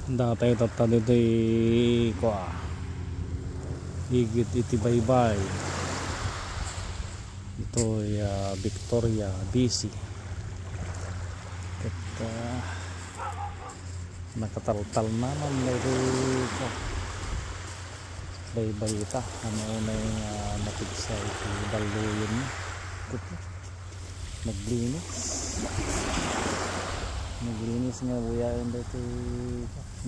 Datay tata dito higit iti baybay. Ito ay Victoria, BC. At nakataltal naman dito baybay ita. Ano na yung napigsa iti daluyan niya. Naglinis nga buyayan dito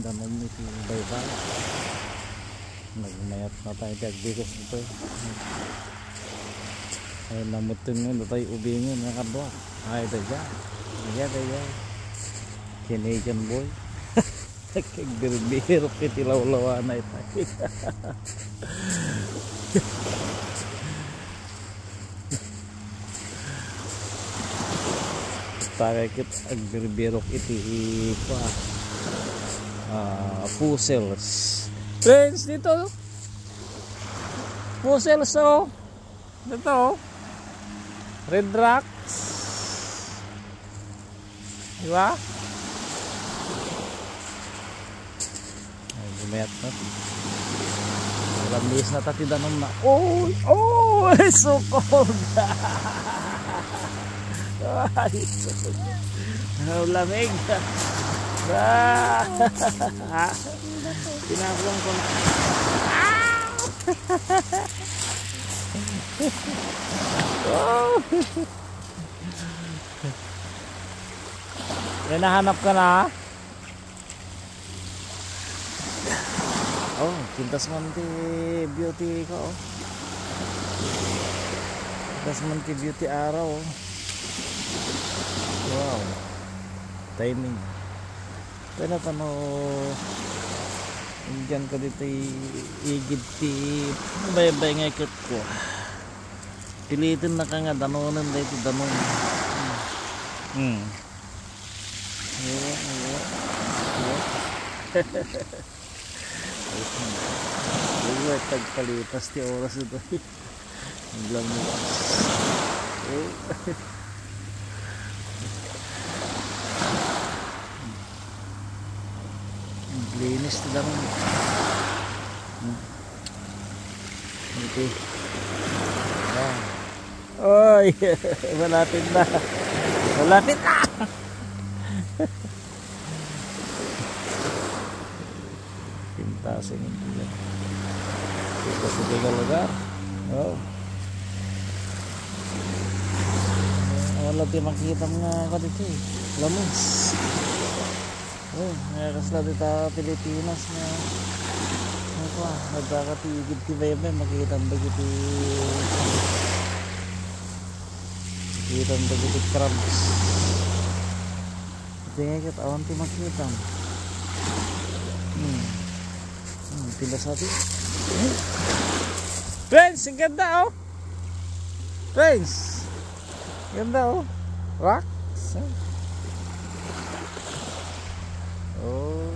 danom iti baybay. Nagmayat na tayo tiagbigos ito ay namutin nga na tayo ubingin nga kadwa. Ay daya Canadian boy. Nagbirbirok iti lawlawa na ito. Takikit agbirbirok iti puzzles. Friends, dito puzzles dito Red Rocks, diba? Ay, gumayat na lamis na tatidanom na. Oh, so cold. Ay, so lamig. Pinakulang ko na. May nahanap ka na? Oh, pintas man ti beauty ko. Pintas man ti beauty araw. Wow, timing. Kaya tano Indian ko dito igid ti baybay nga ikot ko. Pilitin na ka nga danonan dito danon. Ay, tagpalitas ti oras ito. Naglang mo. Linis ito danon. Okay. Oy, malapit na. Pintasin ito. Ito sa tigang lugar. Oh. Wala di makikita mga dito lamus. Oh, nakakasla dito Pilipinas na nagkakatigid ti baybay makikita ang bagiti crabs. Tingnan ka taon ti makikita. Pilas natin. Friends, ang ganda Friends, ganda rocks. Oh,